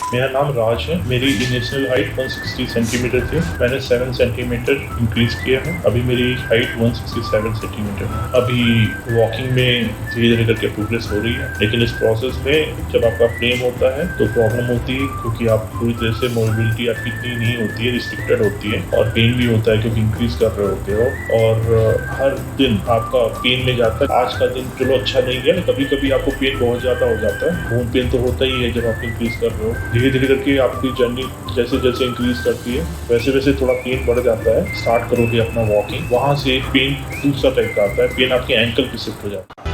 मेरा नाम राज है। मेरी इनिशियल हाइट 160 सेंटीमीटर थी। मैंने 7 सेंटीमीटर इंक्रीज किया है। अभी मेरी हाइट 167 सेंटीमीटर है। अभी वॉकिंग में धीरे धीरे करके प्रोग्रेस हो रही है, लेकिन इस प्रोसेस में जब आपका फ्रेम होता है तो प्रॉब्लम होती है, क्योंकि आप पूरी तरह से मोबिलिटी आपकी इतनी नहीं होती है, रिस्ट्रिक्टेड होती है, और पेन भी होता है क्योंकि इंक्रीज कर रहे होते हो, और हर दिन आपका पेन में जाता है। आज का दिन चलो अच्छा नहीं है, कभी कभी आपको पेन बहुत ज़्यादा हो जाता है। बोन पेन तो होता ही है जब आप इंक्रीज कर रहे हो। धीरे धीरे करके आपकी जर्नी जैसे जैसे इंक्रीज करती है वैसे वैसे थोड़ा पेन बढ़ जाता है। स्टार्ट करोगे अपना वॉकिंग, वहाँ से पेन दूसरा टाइप का आता है। पेन आपके एंकल पे शिफ्ट हो जाता है।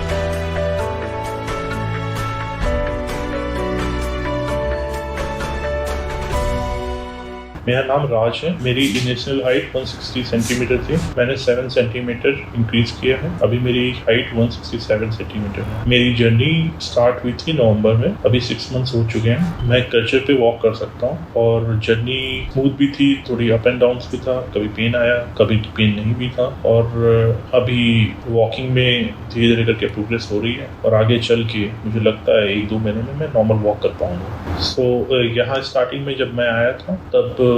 मेरा नाम राज है। मेरी इनिशियल हाइट 160 सेंटीमीटर थी। मैंने 7 सेंटीमीटर इंक्रीज किया है। अभी मेरी हाइट 167 सेंटीमीटर है। मेरी जर्नी स्टार्ट हुई थी नवंबर में। अभी 6 मंथ्स हो चुके हैं। मैं कल्चर पे वॉक कर सकता हूँ, और जर्नी स्मूथ भी थी, थोड़ी अप एंड डाउन भी था। कभी पेन आया, कभी पेन नहीं भी था, और अभी वॉकिंग में धीरे धीरे करके प्रोग्रेस हो रही है, और आगे चल के मुझे लगता है 1-2 महीने में मैं नॉर्मल वॉक कर पाऊंगा। सो यहाँ स्टार्टिंग में जब मैं आया था तब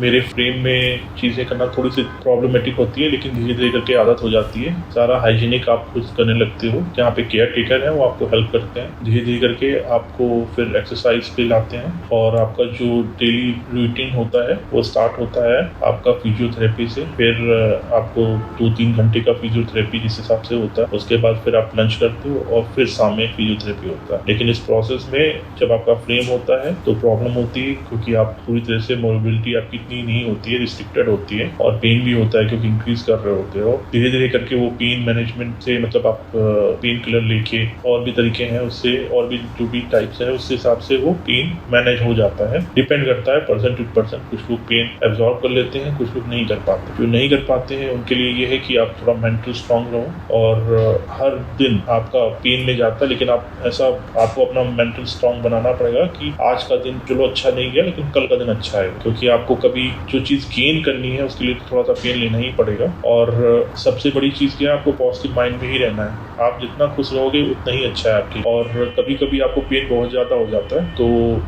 मेरे फ्रेम में चीज़ें करना थोड़ी सी प्रॉब्लमेटिक होती है, लेकिन धीरे धीरे करके आदत हो जाती है। सारा हाइजीनिक आप खुद करने लगते हो। जहाँ पे केयर टेकर है वो आपको हेल्प करते हैं। धीरे धीरे करके आपको फिर एक्सरसाइज पे लाते हैं, और आपका जो डेली रूटीन होता है वो स्टार्ट होता है आपका फिजियोथेरेपी से। फिर आपको 2-3 घंटे का फिजियोथेरेपी जिस हिसाब से होता है, उसके बाद फिर आप लंच करते हो, और फिर शाम में फिजियोथेरेपी होता है। लेकिन इस प्रोसेस में जब आपका फ्रेम होता है तो प्रॉब्लम होती है, क्योंकि आप पूरी तरह से मोबिलिटी आपकी इतनी नहीं होती है, रिस्ट्रिक्टेड होती है, और पेन भी होता है क्योंकि इंक्रीज कर रहे होते हो। धीरे धीरे करके वो पेन मैनेजमेंट से, मतलब आप पेन किलर लेके, और भी तरीके हैं उससे, और भी जो भी टाइप्स है उसके हिसाब से वो पेन मैनेज हो जाता है। डिपेंड करता है पर्सन टू पर्सन। कुछ लोग पेन एब्जॉर्ब कर लेते हैं, कुछ लोग नहीं कर पाते। जो नहीं कर पाते हैं उनके लिए ये है कि आप थोड़ा मेंटल स्ट्रांग रहो, और हर दिन आपका पेन में जाता है, लेकिन आप ऐसा आपको अपना मेंटल स्ट्रांग बनाना पड़ेगा कि आज का दिन चलो अच्छा नहीं गया, लेकिन कल का दिन अच्छा है। क्योंकि आपको कभी जो चीज़ गेन करनी है उसके लिए थोड़ा सा पेन लेना ही पड़ेगा। और सबसे बड़ी चीज़ क्या है, आपको पॉजिटिव माइंड में ही रहना है। आप जितना खुश रहोगे उतना ही अच्छा है आपके। और कभी कभी आपको पेन बहुत ज़्यादा हो जाता है, तो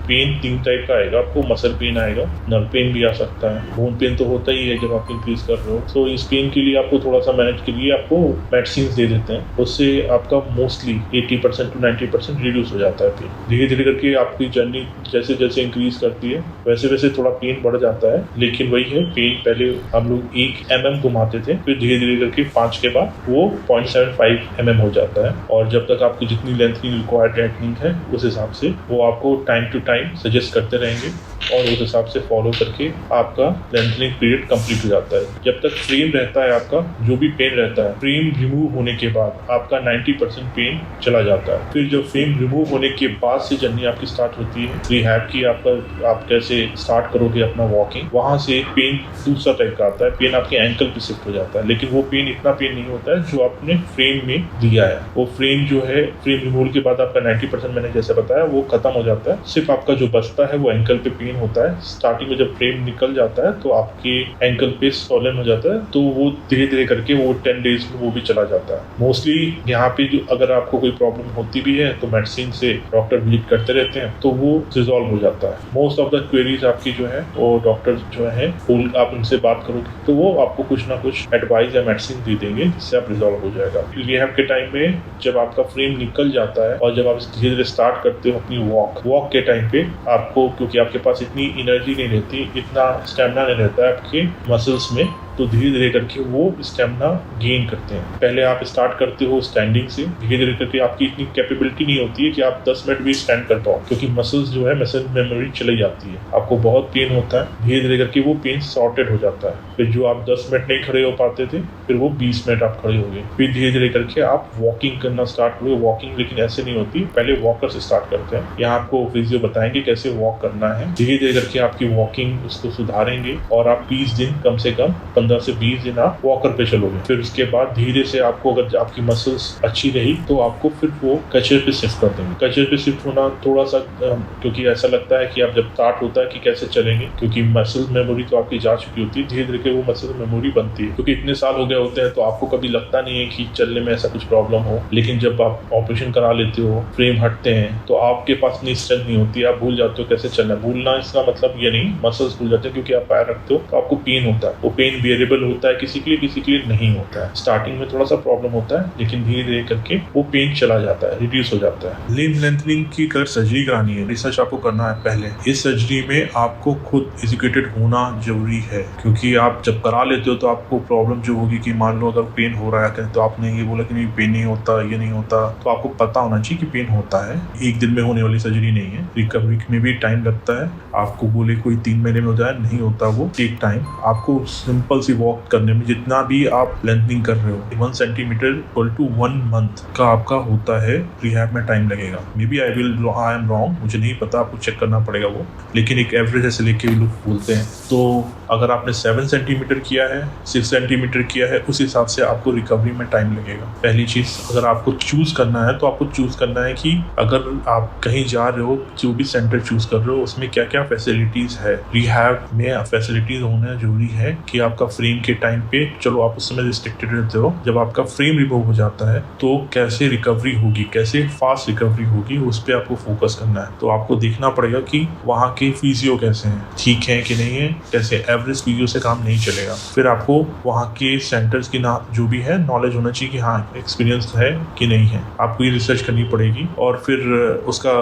पेन 3 टाइप का आएगा। आपको मसल पेन आएगा, नर्व पेन भी आ सकता है, बोन पेन तो होता ही है जब आप इंक्रीज कर रहे हो। तो इस पेन के लिए आपको थोड़ा सा मैनेज के लिए आपको मेडिसिन दे देते हैं। उससे आपका मोस्टली 80% to 90% रिड्यूस हो जाता है पेन। धीरे धीरे करके आपकी जर्नी जैसे जैसे इंक्रीज करती है वैसे वैसे थोड़ा पेन बढ़ जाता है, लेकिन वही है, पेन पहले हम लोग 1 mm घुमाते थे, फिर धीरे धीरे करके 5 के बाद वो 0.75 mm हो जाता है। और जब तक आपकी जितनी लेंथ की रिक्वायर्ड टेक्निक है उस हिसाब से वो आपको टाइम टू टाइम सजेस्ट करते रहेंगे, और उस हिसाब से फॉलो करके आपका लेंथनिंग पीरियड कंप्लीट हो जाता है। जब तक फ्रेम रहता है, आपका जो भी पेन रहता है, फ्रेम रिमूव होने के बाद आपका 90% पेन चला जाता है। फिर जब फ्रेम रिमूव होने के बाद से जर्नी आपकी स्टार्ट होती है रिहैब की। आप कैसे स्टार्ट करोगे अपना वॉकिंग, वहाँ से पेन दूसरा टाइप का आता है। पेन आपके एंकल पे शिफ्ट हो जाता है, लेकिन वो पेन इतना पेन नहीं होता है जो आपने फ्रेम में दिया है। वो फ्रेम जो है, फ्रेम रिमूवल के बाद आपका 90% मैंने जैसे बताया वो खत्म हो जाता है। सिर्फ आपका जो बचता है वो एंकल पे पेन होता है। स्टार्टिंग में जब फ्रेम निकल जाता है तो आपके एंकल पे स्वॉलन हो जाता है, तो वो धीरे धीरे करके वो 10 डेज में वो भी चला जाता है। मोस्टली यहाँ पे जो अगर आपको कोई प्रॉब्लम होती भी है तो मेडिसिन से डॉक्टर विजिट करते रहते हैं, तो वो रिजॉल्व हो जाता है। मोस्ट ऑफ द क्वेरीज आपकी जो है वो डॉक्टर जो है आप उनसे बात करोगे तो वो आपको कुछ ना कुछ एडवाइस या मेडिसिन दे देंगे, जिससे आप रिजॉल्व हो जाएगा। रिहैब के टाइम में जब आपका फ्रेम निकल जाता है और जब आप धीरे धीरे स्टार्ट करते हो अपनी वॉक के टाइम पे, आपको क्योंकि आपके पास इतनी एनर्जी नहीं रहती, इतना स्टेमिना नहीं रहता है आपके मसल्स में, तो धीरे धीरे करके वो स्टेमिना गेन करते हैं। पहले आप स्टार्ट करते हो स्टैंडिंग से, धीरे धीरे करके आपकी इतनी कैपेबिलिटी नहीं होती है कि आप 10 मिनट भी स्टैंड कर पाओ, क्योंकि मसल्स जो है मसल मेमोरी चली जाती है। आपको बहुत पेन होता है, धीरे धीरे करके वो पेन सॉर्टेड हो जाता है। फिर जो आप 10 मिनट नहीं खड़े हो पाते थे, फिर वो 20 मिनट आप खड़े हो गए। फिर धीरे धीरे करके आप वॉकिंग करना स्टार्ट हुए। वॉकिंग लेकिन ऐसे नहीं होती, पहले वॉकर से स्टार्ट करते हैं। यहाँ आपको फिजियो बताएंगे कैसे वॉक करना है। धीरे धीरे करके आपकी वॉकिंग उसको सुधारेंगे, और आप 20 दिन कम से कम 15 से 20 दिन आप वॉकर पे चलोगे। फिर उसके बाद धीरे से आपको, अगर आपकी मसल्स अच्छी रही तो आपको फिर वो कचरे पे शिफ्ट कर देंगे। कचरे पे शिफ्ट होना थोड़ा सा, क्योंकि ऐसा लगता है कि आप जब स्टार्ट होता है कि कैसे चलेंगे, क्योंकि मसल मेमोरी तो आपकी जा चुकी होती है, धीरे धीरे वो मसल मेमोरी बनती है। क्योंकि इतने साल हो गए होते हैं तो आपको कभी लगता नहीं है कि चलने में ऐसा कुछ प्रॉब्लम हो। लेकिन जब आप ऑपरेशन करा लेते हो, फ्रेम हटते हैं, तो आपके पास इतनी स्ट्रेंथ नहीं होती, आप भूल जाते हो कैसे चलना। भूलना इसका मतलब ये नहीं, मसल्स भूल जाते हैं, क्योंकि आप पैर रखते हो तो आपको पेन होता है। वो पेन वेरिएबल होता है, किसी के लिए किसी के लिए नहीं होता है। स्टार्टिंग में थोड़ा सा प्रॉब्लम होता है, लेकिन धीरे धीरे करके वो पेन चला जाता है, रिड्यूस हो जाता है। लिम्ब लेंथनिंग की अगर सर्जरी करानी है, रिसर्च आपको करना है पहले। इस सर्जरी में आपको खुद एजुकेटेड होना जरूरी है, क्योंकि आप जब करा लेते हो तो आपको प्रॉब्लम जो होगी कि मान लो अगर पेन हो रहा है तो आपने ये बोला कि नहीं पेन नहीं होता, ये नहीं होता, तो आपको पता होना चाहिए कि पेन होता है। एक दिन में होने वाली सर्जरी नहीं है, रिकवरी में भी टाइम लगता है। आपको बोले कोई 3 महीने में हो जाए, नहीं होता, वो टेक टाइम। आपको सिंपल सी वॉक करने में, जितना भी आप लेंथनिंग कर रहे हो, 1 सेंटीमीटर इक्वल टू 1 मंथ का आपका होता है, रिहैब में टाइम लगेगा। Maybe I am wrong, मुझे नहीं पता, आपको चेक करना पड़ेगा वो, लेकिन एक एवरेज ऐसे लेके भी लोग बोलते हैं। तो अगर आपने 7 सेंटीमीटर किया है, 6 सेंटीमीटर किया है, उस हिसाब से आपको रिकवरी में टाइम लगेगा। पहली चीज, अगर आपको चूज करना है तो आपको चूज करना है कि अगर आप कहीं जा रहे हो, जो भी सेंटर चूज कर रहे हो, उसमें क्या क्या फैसिलिटीज है। रिहैब में फैसिलिटीज होना जरूरी है कि आपका फ्रेम के टाइम पे, चलो आप उस समय रिस्ट्रिक्टेड रहते हो, जब आपका फ्रेम रिमूव हो जाता है तो कैसे रिकवरी होगी, कैसे फास्ट रिकवरी होगी, उस पर आपको फोकस करना है। तो आपको देखना पड़ेगा कि वहाँ के फिजियो कैसे हैं, ठीक है कि नहीं है, कैसे एवरेज फिजियो से काम नहीं चलेगा। फिर आपको वहाँ के सेंटर्स की जो भी है नॉलेज होना चाहिए कि हाँ एक्सपीरियंस है कि नहीं है, आपको ये रिसर्च करनी पड़ेगी। और फिर उसका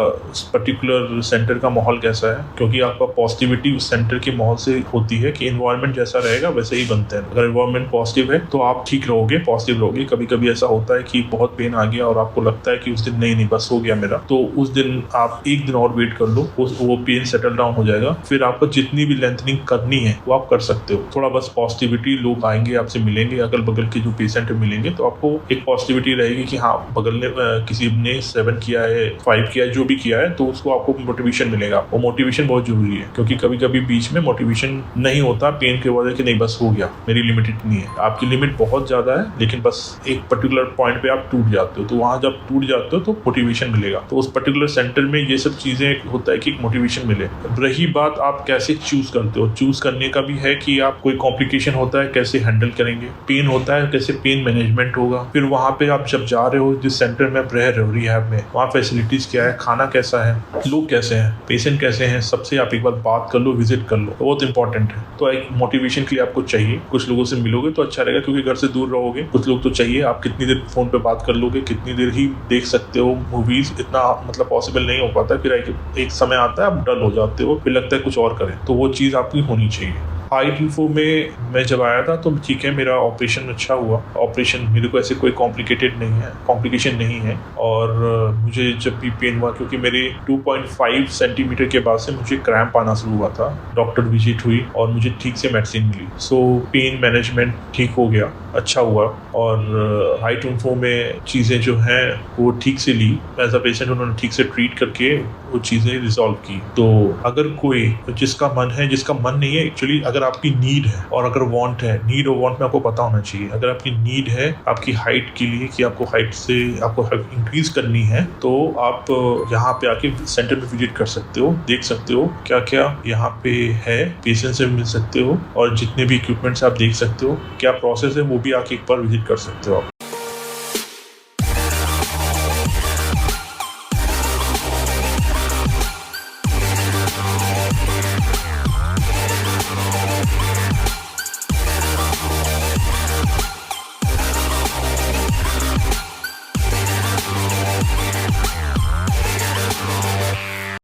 पर्टिकुलर सेंटर का माहौल कैसा है, क्योंकि आपका पॉजिटिविटी उस सेंटर के माहौल से होती है कि एनवायरनमेंट जैसा रहेगा वैसे ही बनते हैं। अगर एनवायरनमेंट पॉजिटिव है तो आप ठीक रहोगे, पॉजिटिव रहोगे। कभी कभी ऐसा होता है कि बहुत पेन आ गया और आपको लगता है कि उस दिन नहीं बस हो गया मेरा, तो उस दिन आप 1 दिन और वेट कर लो, वो पेन सेटल डाउन हो जाएगा। फिर आपको जितनी भी लेंथनिंग करनी है वो आप कर सकते हो। थोड़ा बस पॉजिटिविटी, लोग आएंगे आपसे मिलेंगे, अगल बगल के जो पेशेंट मिलेंगे, तो आपको एक पॉजिटिविटी रहेगी कि हाँ बगल ने किसी ने 7 किया है, 5 किया है, जो भी किया है, तो उसको आपको मोटिवेशन मिलेगा। वो मोटिवेशन बहुत जरूरी है, क्योंकि कभी कभी बीच में मोटिवेशन नहीं होता पेन के वजह कि नहीं बस हो गया, मेरी लिमिट इतनी है। आपकी लिमिट बहुत ज्यादा है, लेकिन बस एक पर्टिकुलर पॉइंट पे आप टूट जाते हो, तो वहां जब टूट जाते हो तो मोटिवेशन मिलेगा। तो उस पर्टिकुलर सेंटर में ये सब चीजें होता है कि मोटिवेशन मिले। रही बात आप कैसे चूज करते हो, चूज करने का भी है कि आप कोई कॉम्प्लिकेशन होता है कैसे हैंडल करेंगे, पेन होता है कैसे पेन मैनेजमेंट होगा। फिर वहां पे आप जब जा रहे हो, जिस सेंटर में आप रह रहे हो रिहैब में, वहाँ फैसिलिटीज क्या है, खाना कैसा है, लोग कैसे हैं, पेशेंट कैसे हैं, सबसे आप एक बार बात कर लो, विजिट कर लो, बहुत इंपॉर्टेंट है। तो एक मोटिवेशन के लिए आपको चाहिए, कुछ लोगों से मिलोगे तो अच्छा रहेगा, क्योंकि घर से दूर रहोगे। कुछ लोग तो चाहिए, आप कितनी देर फोन पे बात कर लोगे, कितनी देर ही देख सकते हो मूवीज, इतना मतलब पॉसिबल नहीं हो पाता। फिर एक समय आता है आप डल हो जाते हो, फिर लगता है कुछ और करें, तो वो चीज़ आपकी होनी चाहिए। हाइट इन्फो में मैं जब आया था तो ठीक है, मेरा ऑपरेशन अच्छा हुआ। ऑपरेशन मेरे को ऐसे कोई कॉम्प्लिकेशन नहीं है। और मुझे जब भी पेन हुआ, क्योंकि मेरे 2.5 सेंटीमीटर के बाद से मुझे क्रैम्प आना शुरू हुआ था, डॉक्टर विजिट हुई और मुझे ठीक से मेडिसिन मिली, सो पेन मैनेजमेंट ठीक हो गया, अच्छा हुआ। और हाइट इन्फो में चीज़ें जो हैं वो ठीक से ली, एज अ पेशेंट उन्होंने ठीक से ट्रीट करके वो चीज़ें रिजॉल्व की। तो अगर कोई, जिसका मन है, जिसका मन नहीं है, एक्चुअली अगर आपकी नीड है और अगर वांट है, नीड और वांट में आपको पता होना चाहिए। अगर आपकी नीड है आपकी हाइट के लिए कि आपको हाइट से आपको इंक्रीज करनी है, तो आप यहाँ पे आके सेंटर में विजिट कर सकते हो, देख सकते हो क्या क्या यहाँ पे है, पेशेंट से मिल सकते हो और जितने भी इक्विपमेंट्स आप देख सकते हो, क्या प्रोसेस है वो भी आके एक बार विजिट कर सकते हो आप।